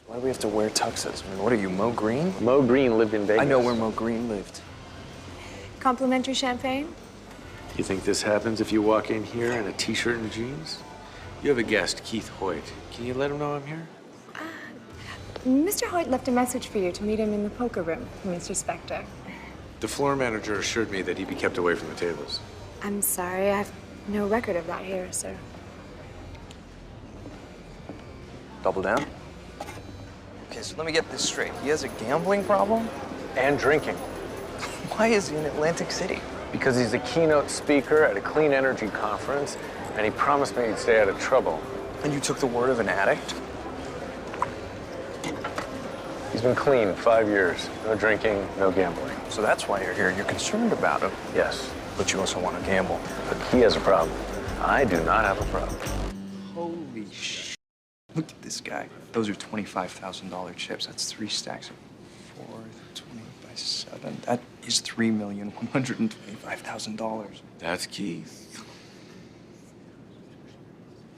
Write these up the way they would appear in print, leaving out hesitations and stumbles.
Why do we have to wear tuxes? I mean, what are you, Mo Green? Mo Green lived in Vegas. I know where Mo Green lived. Complimentary champagne? You think this happens if you walk in here in a t-shirt and jeans? You have a guest, Keith Hoyt. Can you let him know I'm here? Mr. Hoyt left a message for you to meet him in the poker room, Mr. Specter. The floor manager assured me that he'd be kept away from the tables. I'm sorry, I have no record of that here, sir. Double down? Okay, so let me get this straight. He has a gambling problem? And drinking. Why is he in Atlantic City? Because he's a keynote speaker at a clean energy conference, and he promised me he'd stay out of trouble. And you took the word of an addict? He's been clean 5 years. No drinking, no gambling. So that's why you're here. You're concerned about him. Yes. But you also want to gamble. But he has a problem. I do not have a problem. Holy sh! Look at this guy. Those are $25,000 chips. That's 3 stacks of 4, 20 by 7. That is $3,125,000. That's Keith.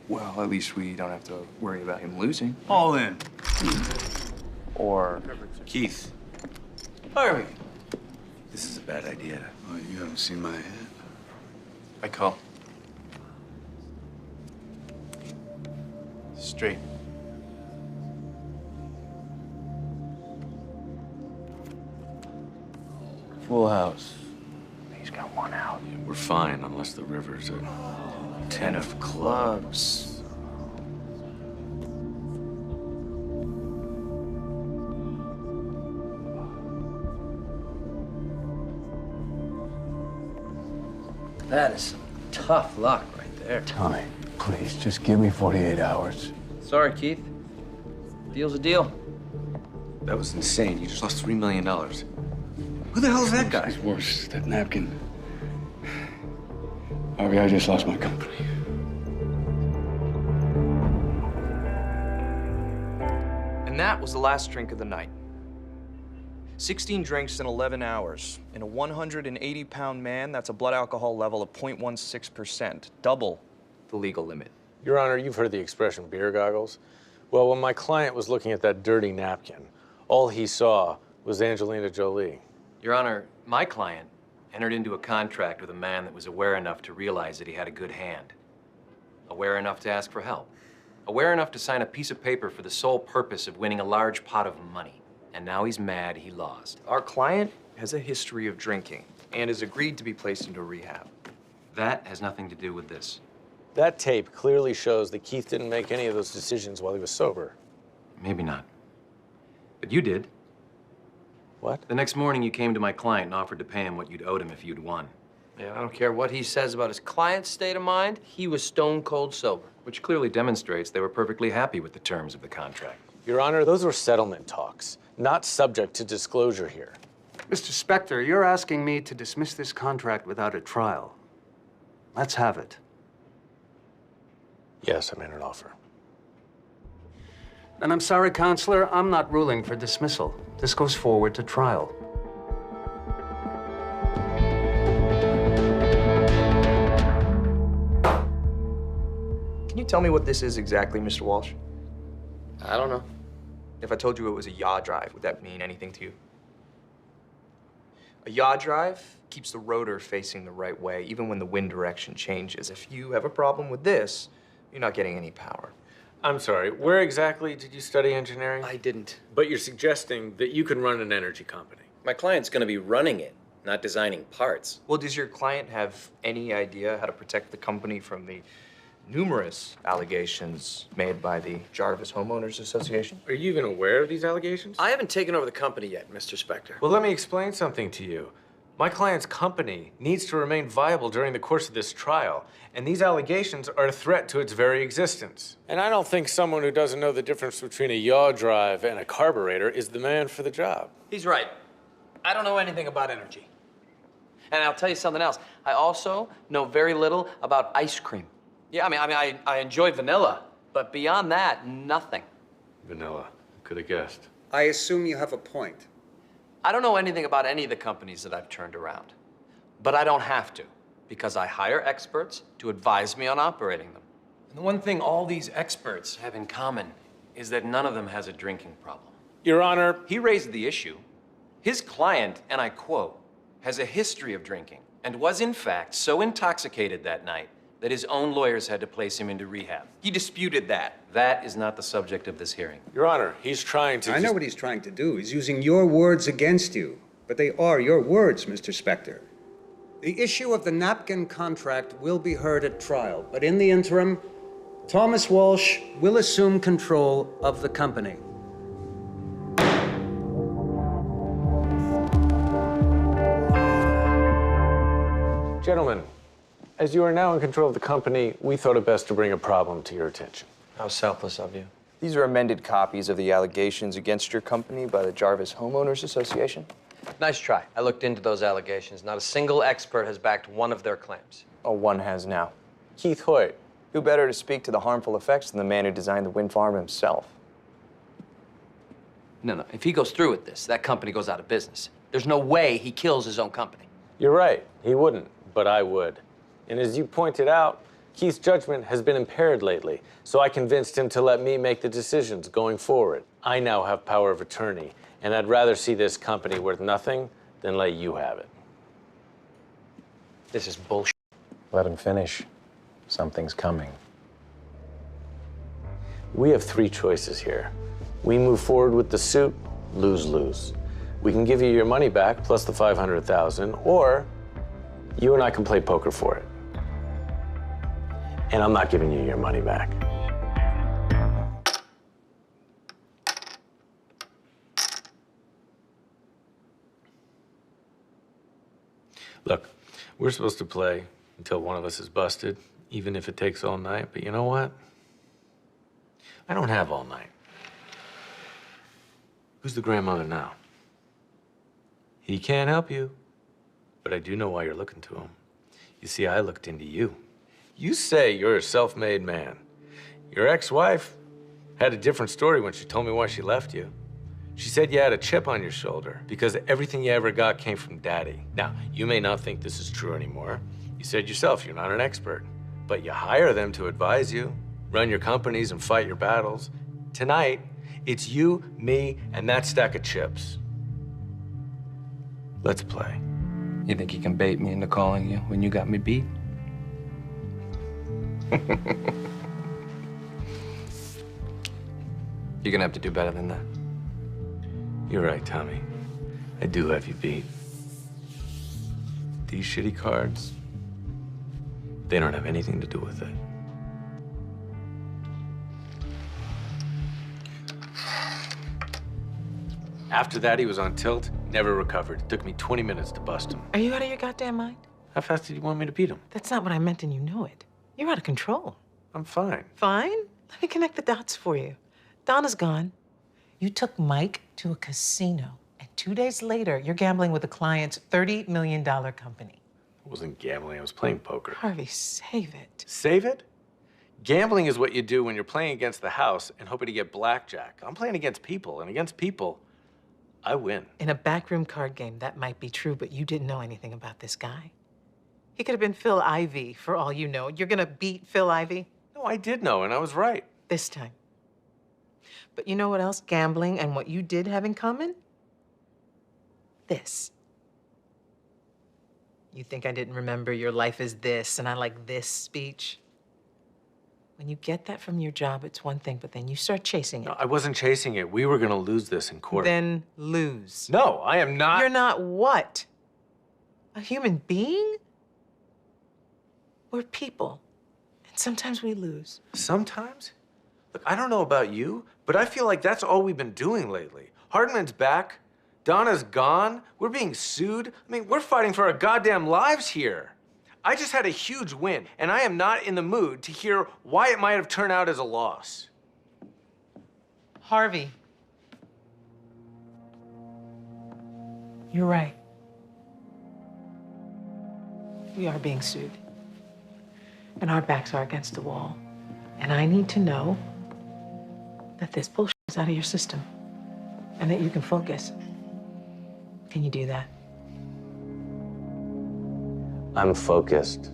Well, at least we don't have to worry about him losing. All in. Or Keith. Harvey. This is a bad idea. Oh, you haven't seen my head. I call. Straight. Full house. He's got 1 out. Yeah, we're fine unless the river's a 10 of clubs. That is some tough luck right there. Tommy, please, just give me 48 hours. Sorry, Keith. Deal's a deal. That was insane. You just lost $3 million. Who the hell is that guy? It's worse, that napkin. Harvey, I just lost my company. And that was the last drink of the night. 16 drinks in 11 hours. In a 180-pound man, that's a blood alcohol level of 0.16%, double the legal limit. Your Honor, you've heard the expression beer goggles. Well, when my client was looking at that dirty napkin, all he saw was Angelina Jolie. Your Honor, my client entered into a contract with a man that was aware enough to realize that he had a good hand. Aware enough to ask for help. Aware enough to sign a piece of paper for the sole purpose of winning a large pot of money. And now he's mad he lost. Our client has a history of drinking and has agreed to be placed into rehab. That has nothing to do with this. That tape clearly shows that Keith didn't make any of those decisions while he was sober. Maybe not. But you did. What? The next morning, you came to my client and offered to pay him what you'd owed him if you'd won. Yeah, I don't care what he says about his client's state of mind. He was stone cold sober. Which clearly demonstrates they were perfectly happy with the terms of the contract. Your Honor, those were settlement talks, not subject to disclosure here. Mr. Specter, you're asking me to dismiss this contract without a trial. Let's have it. Yes, I made an offer. And I'm sorry, Counselor, I'm not ruling for dismissal. This goes forward to trial. Can you tell me what this is exactly, Mr. Walsh? I don't know. If I told you it was a yaw drive, would that mean anything to you? A yaw drive keeps the rotor facing the right way, even when the wind direction changes. If you have a problem with this, you're not getting any power. I'm sorry, where exactly did you study engineering? I didn't. But you're suggesting that you can run an energy company. My client's gonna be running it, not designing parts. Well, does your client have any idea how to protect the company from the numerous allegations made by the Jarvis Homeowners Association? Are you even aware of these allegations? I haven't taken over the company yet, Mr. Specter. Well, let me explain something to you. My client's company needs to remain viable during the course of this trial, and these allegations are a threat to its very existence. And I don't think someone who doesn't know the difference between a yaw drive and a carburetor is the man for the job. He's right. I don't know anything about energy. And I'll tell you something else. I also know very little about ice cream. Yeah, I enjoy vanilla, but beyond that, nothing. Vanilla. Could have guessed. I assume you have a point. I don't know anything about any of the companies that I've turned around. But I don't have to, because I hire experts to advise me on operating them. And the one thing all these experts have in common is that none of them has a drinking problem. Your Honor, He raised the issue. His client, and I quote, has a history of drinking and was in fact so intoxicated that night that his own lawyers had to place him into rehab. He disputed that. That is not the subject of this hearing. Your Honor, he's trying to... I know what he's trying to do. He's using your words against you. But they are your words, Mr. Specter. The issue of the napkin contract will be heard at trial, but in the interim, Thomas Walsh will assume control of the company. Gentlemen, as you are now in control of the company, we thought it best to bring a problem to your attention. How selfless of you. These are amended copies of the allegations against your company by the Jarvis Homeowners Association. Nice try. I looked into those allegations. Not a single expert has backed one of their claims. Oh, one has now. Keith Hoyt. Who better to speak to the harmful effects than the man who designed the wind farm himself? No. If he goes through with this, that company goes out of business. There's no way he kills his own company. You're right, he wouldn't, but I would. And as you pointed out, Keith's judgment has been impaired lately, so I convinced him to let me make the decisions going forward. I now have power of attorney, and I'd rather see this company worth nothing than let you have it. This is bullshit. Let him finish. Something's coming. We have three choices here. We move forward with the suit, lose-lose. We can give you your money back plus the $500,000, or you and I can play poker for it. And I'm not giving you your money back. Look, we're supposed to play until one of us is busted, even if it takes all night. But you know what? I don't have all night. Who's the grandmother now? He can't help you, but I do know why you're looking to him. You see, I looked into you. You say you're a self-made man. Your ex-wife had a different story when she told me why she left you. She said you had a chip on your shoulder because everything you ever got came from Daddy. Now, you may not think this is true anymore. You said yourself you're not an expert, but you hire them to advise you, run your companies, and fight your battles. Tonight, it's you, me, and that stack of chips. Let's play. You think you can bait me into calling you when you got me beat? You're gonna have to do better than that. You're right, Tommy. I do have you beat. These shitty cards, they don't have anything to do with it. After that, he was on tilt, never recovered. It took me 20 minutes to bust him. Are you out of your goddamn mind? How fast did you want me to beat him? That's not what I meant, and you know it. You're out of control. I'm fine. Fine? Let me connect the dots for you. Donna's gone. You took Mike to a casino, and 2 days later, you're gambling with a client's $30 million company. I wasn't gambling, I was playing poker. Harvey, save it. Save it? Gambling is what you do when you're playing against the house and hoping to get blackjack. I'm playing against people, and against people, I win. In a backroom card game, that might be true, but you didn't know anything about this guy. He could have been Phil Ivey, for all you know. You're gonna beat Phil Ivey? No, I did know, and I was right. This time. But you know what else gambling and what you did have in common? This. You think I didn't remember your life is this and I like this speech? When you get that from your job, it's one thing, but then you start chasing it. No, I wasn't chasing it. We were gonna lose this in court. Then lose. No, I am not. You're not what? A human being? We're people, and sometimes we lose. Sometimes? Look, I don't know about you, but I feel like that's all we've been doing lately. Hardman's back. Donna's gone. We're being sued. I mean, we're fighting for our goddamn lives here. I just had a huge win, and I am not in the mood to hear why it might have turned out as a loss. Harvey. You're right. We are being sued. And our backs are against the wall. And I need to know that this bullshit is out of your system and that you can focus. Can you do that? I'm focused.